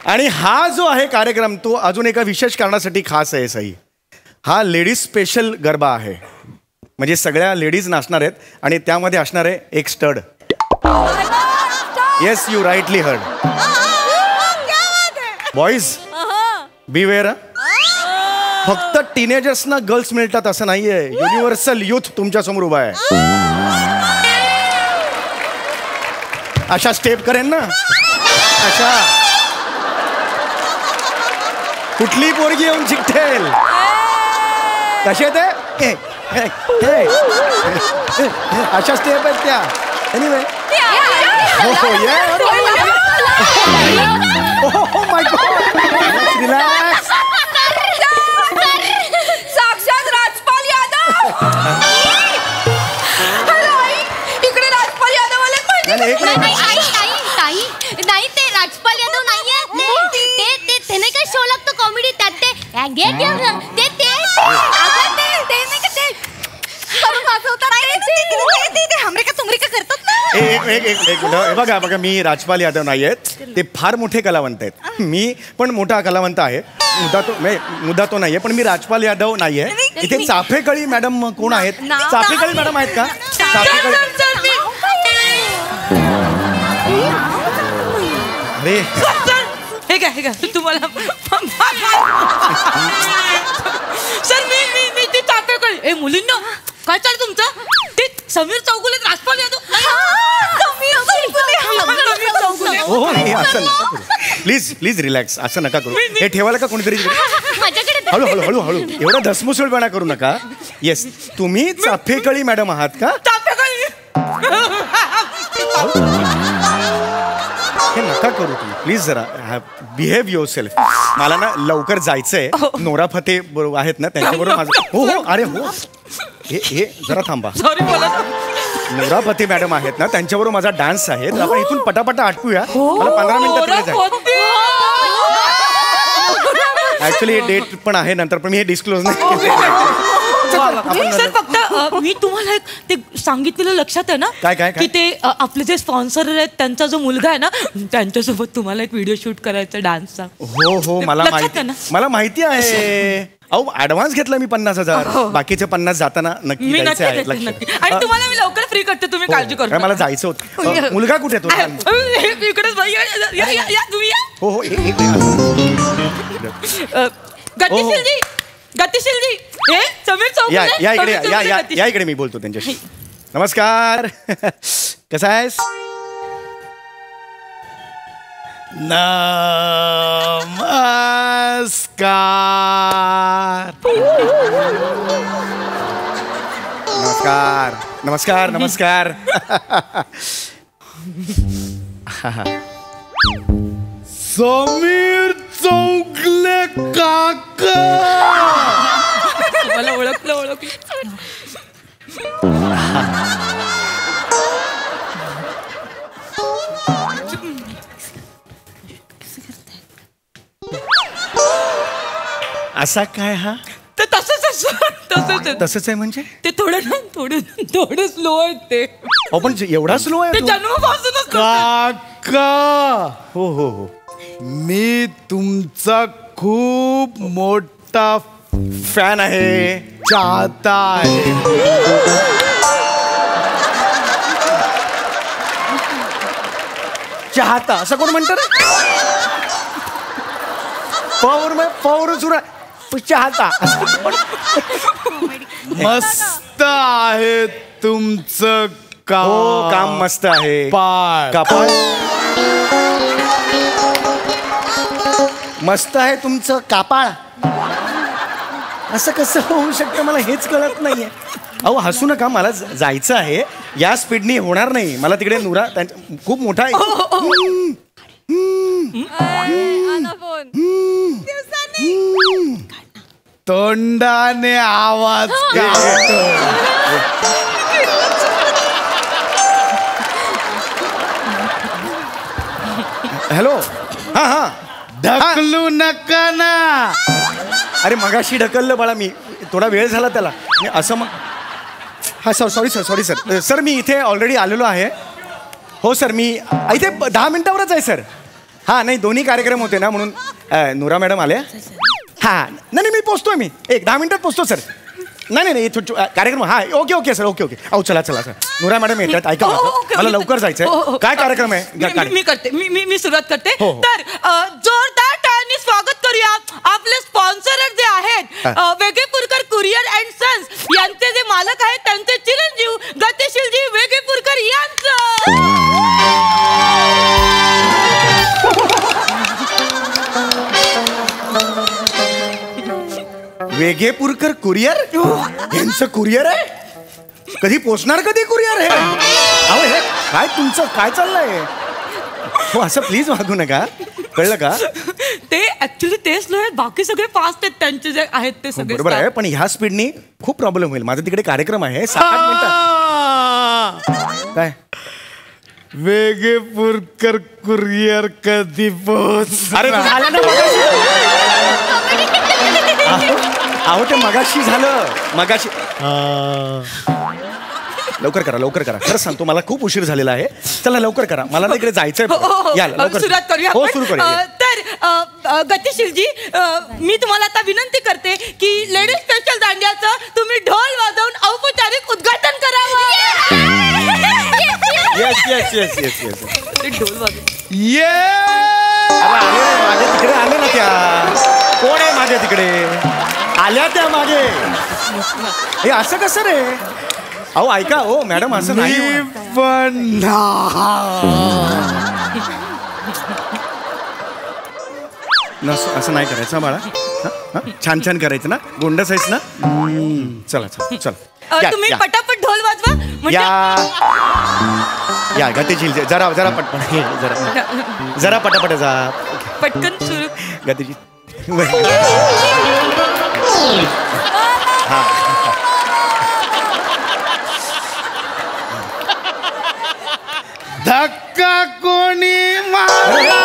आणि हा जो आहे कार्यक्रम, तो अजून एका विशेष कारणासाठी खास आहे सई. हा लेडीज स्पेशल गरबा आहे, म्हणजे सगळ्या लेडीज नाचणार आहेत आणि त्यामध्ये असणार आहे एक stud. Yes, you rightly heard. Boys beware. फक्त टीनेजर्सना गर्ल्स मिळतात असं नाहीये, युनिव्हर्सल युथ तुमच्या समोर उभा आहे. अशा स्टेप करेन ना, अशा कुठली पोरगी येऊन चिकटेल. कसे ते अशा स्टेप आहेत त्या. एनिवे, हो माय गॉड, रिलॅक्स. साक्षात राजपाल यादव. इकडे राजपाल यादव आले. नाही ते राजपाल यादव नाहीये, ते नाही काय शो लागतो कॉमेडी, त्यात ते बघा, मी राजपाल यादव नाही आहेत, ते फार मोठे कलावंत आहेत. मी पण मोठा कलावंत आहे, मुद्दा तो नाहीये, पण मी राजपाल यादव नाहीये. इथे चाफेकळी मॅडम कोण आहेत? चाफेकळी मॅडम आहेत का? अरे हे काय तुम्हाला सर, मी ते चाफेकळी. ए मुलींना काय चाललं तुमचं? ते समीर चौगुले, राजपाल यादव. प्लीज रिलॅक्स, असं नका करू. हे ठेवायला का कोणीतरी? हळू हळू, एवढा धसमुसळपणा करू नका. येस, तुम्ही चाफेकळी मॅडम आहात का? हे नका करू तुम्ही, प्लीज जरा बिहेव युअर सेल्फ. मला ना लवकर जायचंय. नोरा फतेह बरोबर आहेत ना, त्यांच्याबरोबर माझं. हो, अरे हो, हे जरा थांबा. नोरा फतेह मॅडम आहेत ना, त्यांच्याबरोबर माझा डान्स आहे. तर आपण इथून पटापटा आटपूया. मला 15 मिनिटात जायचं. ऍक्च्युली डेट पण आहे नंतर, पण मी हे डिस्क्लोज नाही. सर फक्त मी तुम्हाला एक ते सांगितलेलं लक्षात आहे ना, काय की ते आपले जे स्पॉन्सर आहेत त्यांचा जो मुलगा आहे ना, त्यांच्यासोबत तुम्हाला एक व्हिडिओ शूट करायचा डान्सचा. हो, मला माहिती आहे. अहो, ऍडव्हान्स घेतला मी 50,000. बाकीचे 50 जाताना नक्की द्यायचे आहेत. आणि तुम्हाला मी लवकर फ्री करते, तुम्ही काळजी करू. मला जायचं होतं. मुलगा कुठे तो? इकडेच हो, गतिशीलजी, हे समीर चौगुले. या इकडे, मी बोलतो त्यांच्याशी. नमस्कार, कसा आहेस? नमस्कार. समीर चौगुले काका. मला ओळखलं. असा काय हा? तर तसंच आहे. म्हणजे ते थोडं स्लो आहे ते. पण एवढा स्लो आहे जन्मापासूनच काका? हो, मी तुमचा खूप मोठा फॅन आहे, चाहता आहे. चाहता असं कोण म्हणतं रे? पौर सुरा चाहता. मस्त आहे तुमचं हो काम मस्त आहे. पाळ कापाळ मस्त आहे तुमचं कापाळ. असं कसं होऊ शकतं मला हेच कळत नाहीये. अहो हसू नका, मला जायचं आहे. या स्पीडनी होणार नाही. मला तिकडे नुरा खूप मोठा आहे. तोंडाने आवाज हॅलो. हा हा ढकलू नका ना. अरे मगाशी ढकललं बाळा मी. थोडा वेळ झाला त्याला. मी असं मग हा सॉरी सर मी इथे ऑलरेडी आलेलो आहे. हो सर मी इथे 10 मिनिटावरच आहे सर. हां नाही दोन्ही कार्यक्रम होते ना म्हणून नुरा मॅडम आल्या. हां नाही मी पोचतोय. मी 10 मिनिटात पोचतो सर. नाही कार्यक्रम हा ओके सर ओके. अहो चला सर नुरा मॅडम येतात. ऐका मला लवकर जायचंय. काय कार्यक्रम आहे? मी करते. मी सुरुवात करते. तर जोरदार टाळ्यांनी स्वागत करूया आपले स्पॉन्सर जे आहेत वेगेपूरकर कुरिअर अँड सन्स यांचे जे मालक आहेत त्यांचे चिरंजीव गतिशीलजी वेगेपूरकर यांचं. वेगेपूरकर कुरिअर यांचं कुरिअर आहे. कधी पोचणार कधी कुरिअर हे? अहो हे काय तुमचं काय चाललंय? हो असं प्लीज वागू नका. कळलं का? ते ऍक्च्युली तेच नाही बाकी सगळे फास्ट आहेत त्यांचे जे आहेत ते सगळे. बरोबर आहे पण ह्या स्पीडनी खूप प्रॉब्लेम होईल. माझा तिकडे कार्यक्रम आहे 7-8 मिनिटात. काय वेगेपूरकर कुरिअर कधी पोहोच? अरे झालं ना अहो ते मगाशी झालं. मगाशी लवकर करा खरंच सांगतो मला खूप उशीर झालेला आहे. चला लवकर करा मला ना इकडे जायचंय. या लवकर सुरुवात करूया. हो सुरू करूया. तर गतिशीलजी मी तुम्हाला आता विनंती करते की लेडीज स्पेशल दांडियाचं तुम्ही ढोल वाजवून औपचारिक उद्घाटन करावं. येस ढोल वाजव. माझ्या तिकडे आले ना त्या. कोण आहे माझ्या तिकडे? आल्या त्या मागे. हे असं कसं रे? अहो ऐका हो मॅडम असं नाही पण असं नाही करायचं बाळा. छान करायचं ना. गोंडस आहेस ना. चला तुम्ही पटापट ढोल वाजवा. या गतिशील जरा पटपट जरा पटापट जा. पटकन सुरू. गतिशील धक्का कोणी मारला?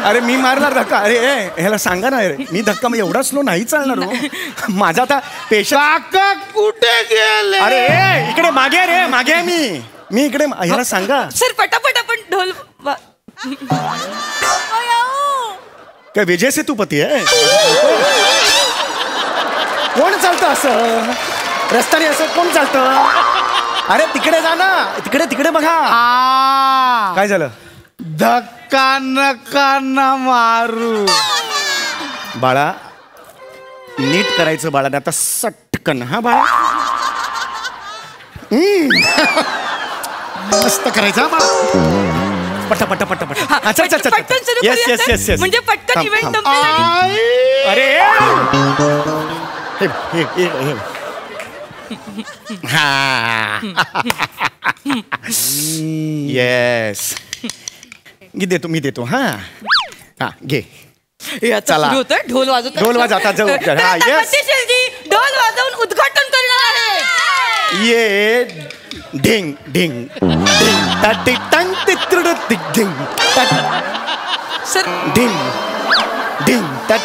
अरे मी मारणार धक्का? अरे ह्याला सांगा ना. मी धक्का मग एवढा स्लो नाही चालणार हो. माझा आता काका कुठे गेले? अरे इकडे मागे रे मागे आहे मी इकडे. ह्याला सांगा सर पटापट आपण ढोल काय विजय सेतुपती आहे? कोण चालतं असं रस्त्याने? असं कोण चालतं? अरे तिकडे जा ना. तिकडे बघा. काय झालं? धक्का नका ना मारू. बाळा नीट करायचं बाळा. आता सटकन हा बाळा. मस्त करायचं बाळा. पटा पटकन सुरू करूया. म्हणजे पटकन इव्हेंट अरे येस मी देतो. हा घे. चला ढोल वाजवत. ढोल वाज आता जाऊ. ढोल वाजवून उद्घाटन करणार आहे. ये ढिंग ढिंग ढिंग टंग तित्रड ढिंग सर ढिंग ढिंग तट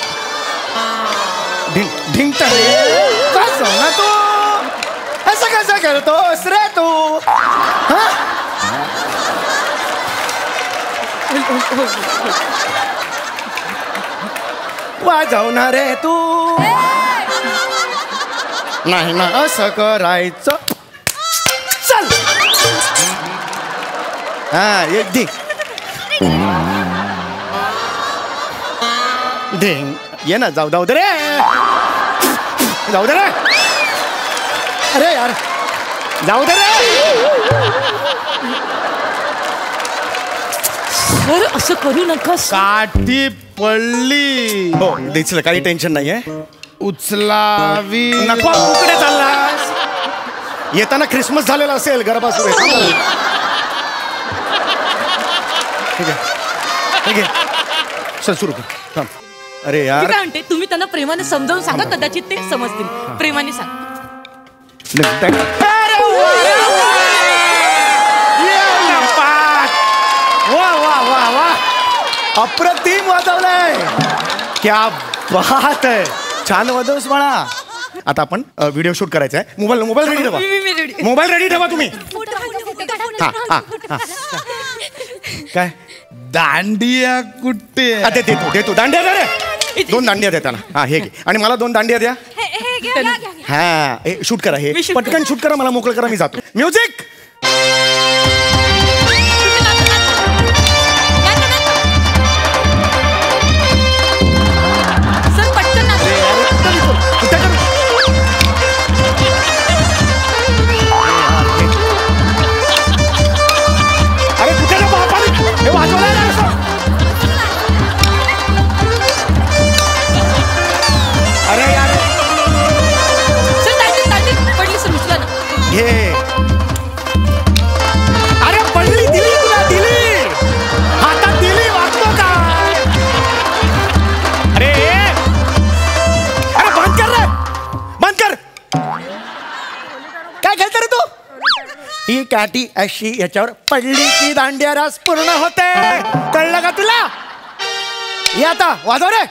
ढिंग ढिंग कसं ना तू असं कसं करतोस रे तू? वाजवणार रे तू? नाही ना असं करायचं. चल हा एक ढिंग ढेंग ये ना जाऊ दे रे जाऊ दे रे अरे यार जाऊ दे रे सर असं करू नका काठी पडली हो दिसलं काही टेन्शन नाहीये उचलावी नको कुकडे चाललास येताना ख्रिसमस झालेला असेल गरबा सुरू आहे. ठीक आहे ठीक आहे चल सुरू कर थांब. अरे यार काय म्हणते तुम्ही त्यांना प्रेमाने समजावून सांगा कदाचित ते समजतील प्रेमाने सांगा वा वा वा वा अप्रतिम वाजवलंय क्या बात आहे छान वाजवस म्हणा. आता आपण व्हिडिओ शूट करायचा आहे. मोबाईल रेडी ठेवा मोबाईल रेडी ठेवा तुम्ही. हा हा हा काय दांडिया कुठे देतो दांडिया द्या रे 2 दांडिया द्या त्याला. हा हे घे आणि मला 2 दांडिया द्या. हा हे शूट करा हे पटकन शूट करा मला मोकळं करा मी जातो. म्युझिक अरे पडली दिली तुला दिली हातात दिली वाचतो काय. अरे अरे बंद कर रे बंद कर काय खेळतो रे तू. ही काठी अशी याच्यावर पडली की दांडिया रास पूर्ण होते. कळलं का तुला. ये आता वाजव रे.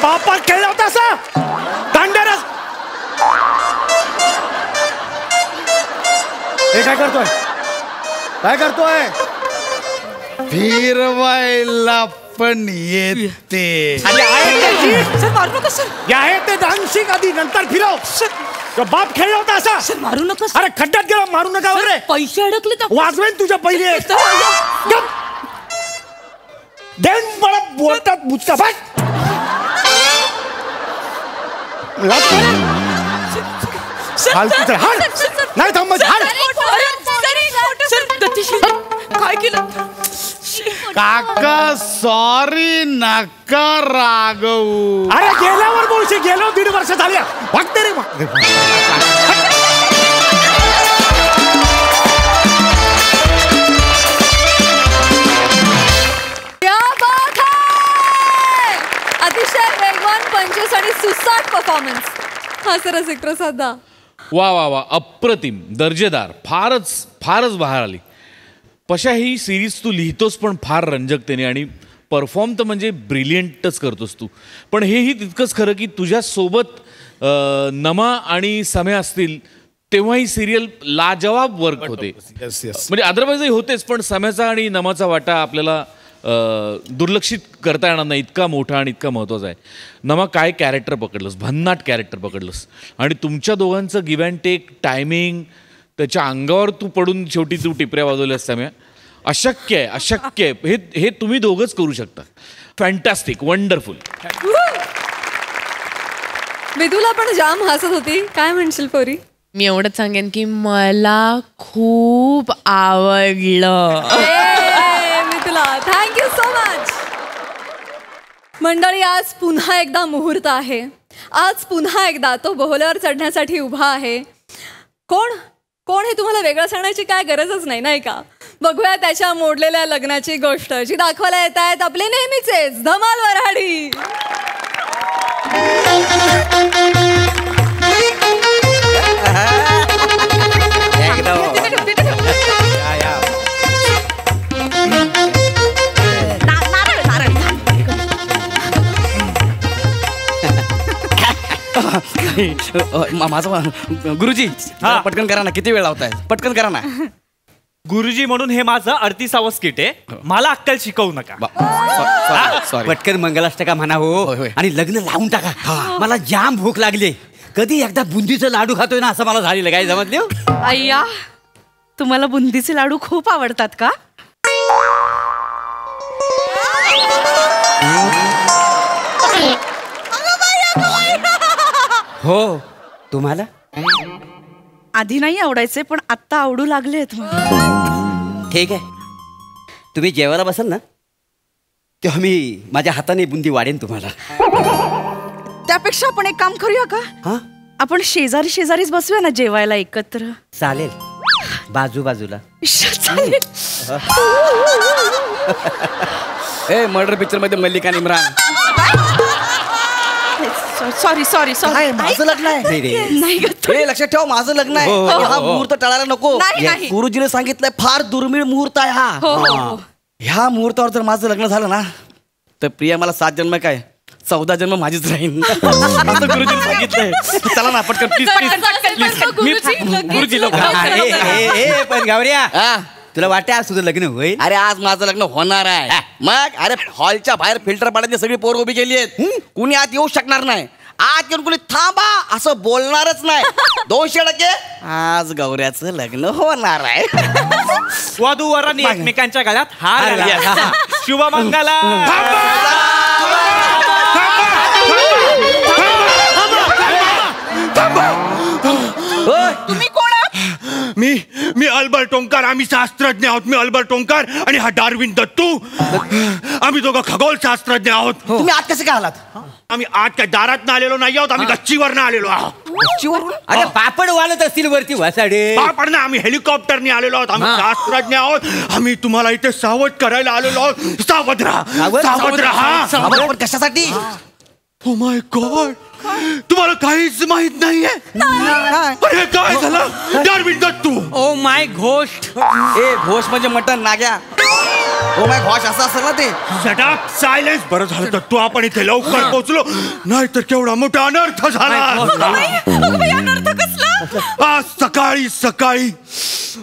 बापा खेळला होता असा दांड्यारस. हे काय करतोय फिरवायला पण येते. आहे ते दानशिक आधी नंतर फिरव. बाप खेळला होता असा. सर मारू नका. अरे खड्ड्यात गेला मारू नका रे. पैसे अडकले तर वाजवेन तुझ्या पहिले देन मला बोलतात बुचका भाई. नाही थांबत काय केलं काका सॉरी नका रागवू. अरे गेल्यावर बोलशी गेलो 1.5 वर्ष झाली वागते रे. अतिशय वेगवान पंचवीस आणि सुसाट परफॉर्मन्स. हा सर एक प्रसाद. वा वा वा अप्रतिम दर्जेदार फारच बाहेर आली. पशा ही सिरीज तू लिहितोस पण फार रंजकतेने आणि परफॉर्म तर म्हणजे ब्रिलियंटच करतोस तू. पण हेही तितकंच खरं की तुझ्यासोबत नमा आणि सम्या असतील तेव्हा ही सिरियल लाजवाब वर्क होते. म्हणजे अदरवाईजही होतेच पण सम्याचा आणि नमाचा वाटा आपल्याला दुर्लक्षित करता येणार नाही. इतका मोठा आणि इतका महत्त्वाचा आहे. नमा काय कॅरेक्टर पकडलंस भन्नाट कॅरेक्टर पकडलंस आणि तुमच्या दोघांचं गिव्ह अँड टेक टायमिंग त्याच्या अंगावर तू पडून शेवटी तू टिपऱ्या वाजवल्यास सम्या. अशक्य आहे. हे तुम्ही दोघंच करू शकता. Fantastic wonderful. विदूला पण जाम हसत होती. काय म्हणशील पोरी. मी एवढंच सांगेन की मला खूप आवडलं. Thank you so much. मंडळी आज पुन्हा एकदा मुहूर्त आहे. आज पुन्हा एकदा तो बोहल्यावर चढण्यासाठी उभा आहे. कोण हे तुम्हाला वेगळं सांगण्याची काय गरजच नाही नाही का. बघूया त्याच्या मोडलेल्या लग्नाची गोष्ट जी दाखवायला येत आहेत आपले नेहमीचेच धमाल वऱ्हाडी. माझं गुरुजी पटकन करा ना, किती वेळ लावताय, पटकन करा ना. गुरुजी म्हणून हे माझं 38वं स्किट आहे, मला अक्कल शिकवू नका. पटकन मंगलाष्टका म्हणा हो, आणि लग्न लावून टाका. मला जाम भूक लागली, कधी एकदा बुंदीचं लाडू खातोय ना असं मला झालेलं. काय जमतले? अय्या, तुम्हाला बुंदीचे लाडू खूप आवडतात का? हो. तुम्हाला आधी नाही आवडायचे, पण आता आवडू लागलेत. ठीक आहे, तुम्ही जेवायला बसाल ना तेव्हा मी माझ्या हाताने बुंदी वाढेन तुम्हाला. त्यापेक्षा आपण एक काम करूया का? आपण शेजारी शेजारीच बसूया ना जेवायला एकत्र. चालेल, बाजूबाजूला. चालेल. ए मर्डर पिक्चर मध्ये मल्लिका आणि इम्रान. सॉरी सॉरी सॉरी, माझं लग्न आहे. नाही हे लक्षात ठेव, माझं लग्न आहे. हा मुहूर्त टाळायला नको. गुरुजीने सांगितलंय फार दुर्मिळ मुहूर्त आहे हा. ह्या मुहूर्तावर जर माझं लग्न झालं ना तर प्रिया मला 7 जन्म काय 14 जन्म माझीच राहीन असं गुरुजीने सांगितलंय. चला ना पटकन प्लीज प्लीज. गुरुजी लोक. पण गावऱ्या, तुला वाटते आज तुझं लग्न होईल? अरे आज माझं लग्न होणार आहे. मग अरे हॉलच्या बाहेर फिल्टर पाण्याची सगळी पोर उभी केली आहेत. कुणी आत येऊ शकणार नाही. आत येऊन कुणी थांबा असं बोलणारच नाही. 200% आज गौऱ्याचं लग्न होणार आहे. वधू वरांनी एकमेकांच्या गळ्यात हार घाला. शुभमंगला. तुम्ही कोण आहात? मी अल्बर्ट ओंकार. आम्ही शास्त्रज्ञ आहोत. मी अल्बर्ट ओंकार आणि हा डार्विन दत्तू. आम्ही दोघं खगोल शास्त्रज्ञ आहोत. तुम्ही आत कसे काय आलात? आम्ही आज काय दारात आलेलो नाही आहोत. आम्ही गच्चीवरनं आलेलो आहोत. गच्चीवरून? अरे पापड वालत असतील वरती वासाडे. पापड ना, आम्ही हेलिकॉप्टरने आलेलो आहोत. आम्ही शास्त्रज्ञ आहोत. आम्ही तुम्हाला इथे सावध करायला आलेलो आहोत. सावध राहा, सावध राहा. सावध कशासाठी? ओ माय गॉड, तुम्हाला काहीच माहित नाहीये? अरे काय झालं? Darwin Dattu. Oh my ghost. ए घोष म्हणजे mutton Nagya. Oh my Ghosh असं असेल ना ते. Shut up, silence. बरं झालं तर तू आपण इथे लवकर पोहोचलो, नाहीतर केवढा मोठा अनर्थ झाला. अनर्थ कसला? आज सकाळी सकाळी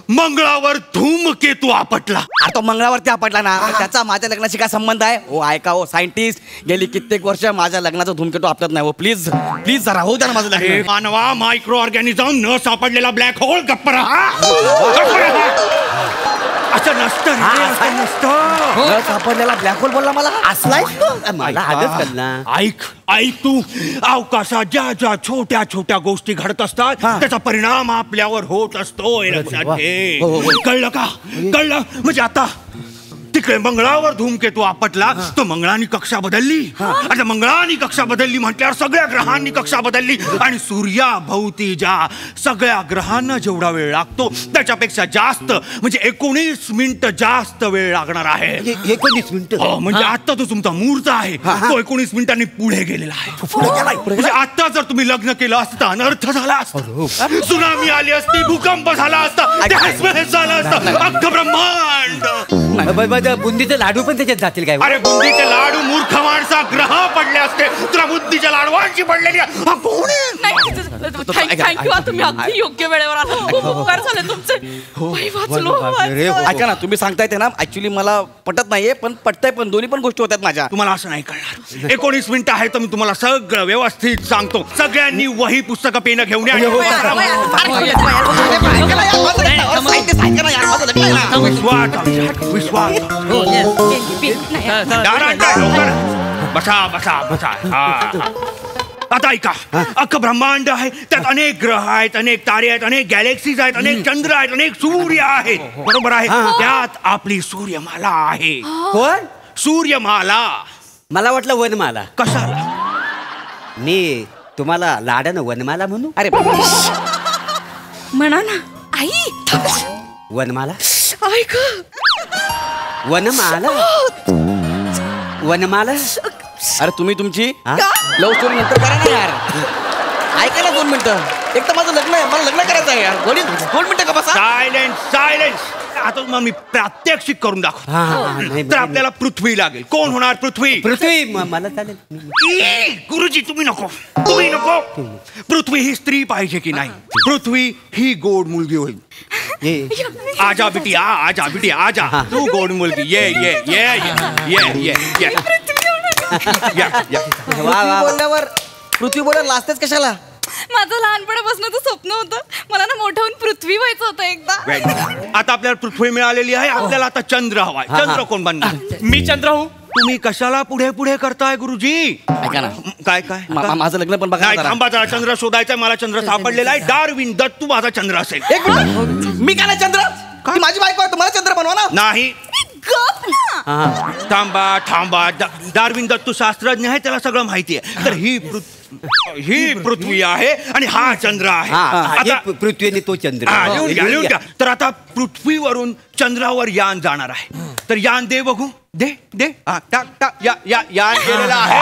मंगळावर धूमकेतू आपटला. अरे तो मंगळावरती आपटला ना, त्याचा माझ्या लग्नाशी काय संबंध आहे? ओ ऐका ओ सायंटिस्ट, गेली कित्येक वर्ष माझ्या लग्नाचा धूमकेतू आपटत नाही. हो प्लीज प्लीज जरा होऊ द्या ना माझं लग्न. मानवा, मायक्रो ऑर्गॅनिझम न सापडलेला ब्लॅक होल. गप्प रहा. असं नसतं, असं नसतं. सापडलेला ब्लॅक होल बोलला मला. असलाय मला आजच कळलं. ऐक ऐक तू, अवकाशात ज्या ज्या छोट्या छोट्या गोष्टी घडत असतात त्याचा परिणाम आपल्यावर होत असतो. लक्षात घे. कळलं का? कळलं? म्हणजे आता तिकडे मंगळावर धूमकेतू आपटला, तो मंगळाने कक्षा बदलली. आता मंगळाने कक्षा बदलली म्हटल्यावर सगळ्या ग्रहांनी कक्षा बदलली. आणि सूर्याभोवती ज्या सगळ्या ग्रहांना जेवढा वेळ लागतो त्याच्यापेक्षा जास्त, म्हणजे 19 मिनिटं जास्त वेळ लागणार आहे. 19 मिनिटं? म्हणजे आता तो तुमचा मुहूर्त आहे तो 19 मिनिटांनी पुढे गेलेला आहे. म्हणजे आता जर तुम्ही लग्न केलं असतं तर अनर्थ झाला असता. सुनामी आली असती, भूकंप झाला असता, झाला असतं अख्खं ब्रह्मांड. बुंदीचे लाडू पण त्याच्यात जातील काय? अरे बुंदीचे लाडू मूर्ख माणसा, ग्रह पडले असते. तुला बुंदीच्या लाडवांची पडलेली. थँक्यू, तुम्ही अगदी योग्य वेळेवर आला. खूप उपकार झाले तुमचे. ऐका ना, तुम्ही सांगताय ते ना, ऍक्च्युली मला पटत नाहीये, पण पटतंय पण. दोन्ही पण गोष्टी होत्यात माझ्या. तुम्हाला असं नाही कळणार. 19 मिनिटं आहे तर मी तुम्हाला सगळं व्यवस्थित सांगतो. सगळ्यांनी वही पुस्तकं पेन घेऊन या. विश्वास. बसा बसा बसा. आता ऐका, अख्खं ब्रह्मांड आहे, त्यात अनेक ग्रह आहेत, अनेक तारे आहेत, अनेक गॅलेक्सीज आहेत, अनेक चंद्र आहेत, अनेक सूर्य आहेत. बरोबर आहे? त्यात आपली सूर्यमाला आहे. कोण? सूर्यमाला. मला वाटलं वनमाला. कशाला? मी तुम्हाला लाडानं वनमाला म्हणू? अरे म्हणा ना. आई वनमाला. ऐक, वनमाला. वनमाला. अरे तुम्ही तुमची लव्ह स्टोरी नंतर करा ना यार. ऐका ना 2 मिनिटं. एक तर माझं लग्न आहे, मला लग्न करायचं आहे यार. 2 मिनिटं का बसा. Silence, silence. आता मग मी प्रात्यक्षिक करून दाखवतो. तर आपल्याला पृथ्वी लागेल. कोण होणार पृथ्वी? पृथ्वी मला चालेल. गुरुजी तुम्ही नको. पृथ्वी ही स्त्री पाहिजे की नाही? पृथ्वी ही गोड मुलगी होईल. आजा बिटिया, आजा बिटिया, आजा. तू गोड मुलगी. ये ये ये ये ये ये बोलल्यावर पृथ्वी बोलायला लाजतेच कशाला? माझं लहानपणापासून स्वप्न होतं, मला ना मोठं होऊन पृथ्वी व्हायचं होतं एकदा. आता आपल्याला पृथ्वी मिळालेली आहे. आपल्याला आता चंद्र हवाय. चंद्र कोण बनणार? मी चंद्र हो. तुम्ही कशाला पुढे पुढे करताय गुरुजी? ऐका ना, काय काय माझं लग्न पण बघा. थांबा जरा. चंद्र शोधायचा. मला चंद्र सापडलेला आहे. डार्विन दत्तू माझा चंद्र असेल. एक मिनिट, मी काय चंद्र? माझी बायको आहे, तुम्हाला चंद्र बनवा ना. नाही. थांबा. डार्विन दत्तू शास्त्रज्ञ आहे, त्याला सगळं माहिती आहे. तर ही पृथ्वी आहे आणि हा चंद्र आहे. पृथ्वी तो चंद्र. लिहून घ्या. तर आता पृथ्वीवरून चंद्रावर यान जाणार आहे. तर यान दे बघू. दे यान गेलेला आहे.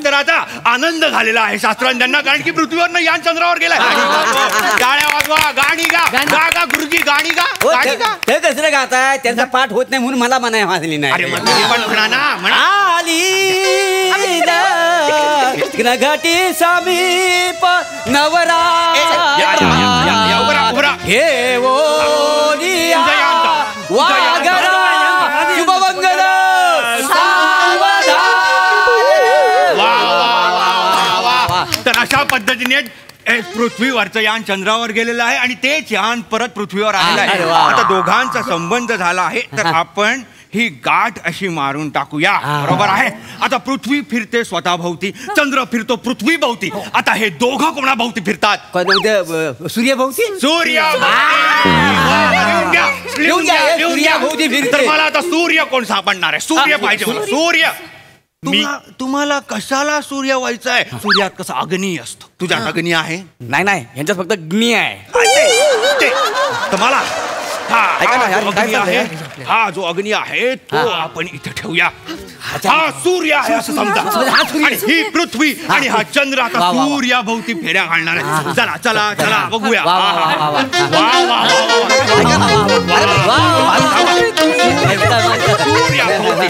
तर आता आनंद झालेला आहे शास्त्रज्ञांना, कारण की पृथ्वीवरनं यान चंद्रावर गेलाय. गाण्या वाजवा. गाणी गा गुरुजी. गाणी गा. ते कसं गाताय? त्यांचा पाठ होत नाही म्हणून मला म्हणाय वाजली नाही. अरे पण म्हणा ना. म्हणा. घटी समीप नवरा हे शुभमंगल. तर अशा पद्धतीने पृथ्वीवरचं यान चंद्रावर गेलेलं आहे आणि तेच यान परत पृथ्वीवर आलेलं आहे. आता दोघांचा संबंध झाला आहे. तर आपण ही गाठ अशी मारून टाकूया. बरोबर आहे. आता पृथ्वी फिरते स्वतःभोवती, चंद्र फिरतो पृथ्वीभोवती. आता हे दोघं कोणाभोवती फिरतात? सूर्यभोवती. सूर्यभोवती फिरते. मला आता सूर्य कोण सापडणार आहे? सूर्य पाहिजे मला. सूर्य. तुम्हाला कशाला सूर्य व्हायचं आहे? सूर्यात कसा अग्नी असतो. तुझ्यात अग्नी आहे? नाही, यांच्यात फक्त ग्नी आहे. तर मला हा जो अग्नी आहे तो आपण इथे ठेवूया. हा सूर्य आहे असं समजा. आणि ही पृथ्वी आणि हा चंद्र आता सूर्याभोवती फेऱ्या घालणार आहे. चला चला चला बघूया. सूर्याभोवती.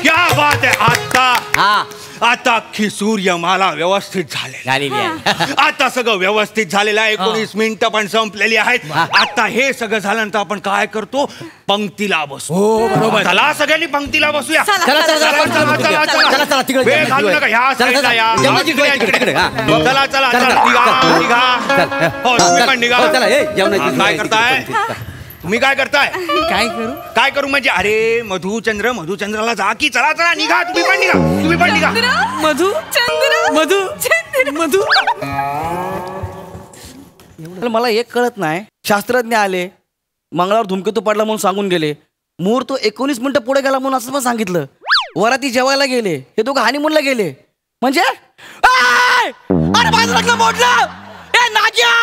क्या बात आहे. आता अख्खी सूर्यमाला व्यवस्थित झालेली आहे. आता सगळं व्यवस्थित झालेलं आहे. 19 मिनिटं पण संपलेली आहेत. आता हे सगळं झाल्यानंतर आपण काय करतो? पंक्तीला बसू. बरोबर. चला सगळ्यांनी पंक्तीला बसूया. वेळ घालू नका. ह्या साईडला या. चला चला चला. निघा. हो तुम्ही पण निघा. काय करताय तुम्ही? काय करताय? काय करू म्हणजे? अरे मधुचंद्राला जा की. चला चला निघा. तुम्ही पण निघा. मला एक कळत नाही. शास्त्रज्ञ आले, मंगळावर धूमकेतू पडला म्हणून सांगून गेले. मुहूर्त 19 मिनिटं पुढे गेला म्हणून असं पण सांगितलं. वराती जेवायला गेले, हे दोघं हनीमूनला गेले. म्हणजे अरे माझं लग्न मोडलं. ए नाजिया.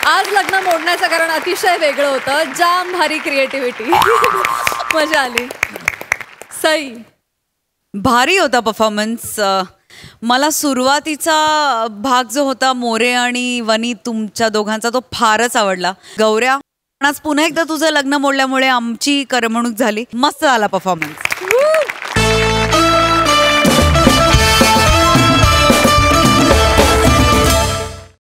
आज लग्न मोडण्याचं कारण अतिशय वेगळं होतं. जाम भारी क्रिएटिव्हिटी. मजा आली. सई भारी होता परफॉर्मन्स. मला सुरुवातीचा भाग जो होता मोरे आणि वनी तुमच्या दोघांचा तो फारच आवडला. गौऱ्या, आज पुन्हा एकदा तुझं लग्न मोडल्यामुळे आमची करमणूक झाली. मस्त झाला परफॉर्मन्स.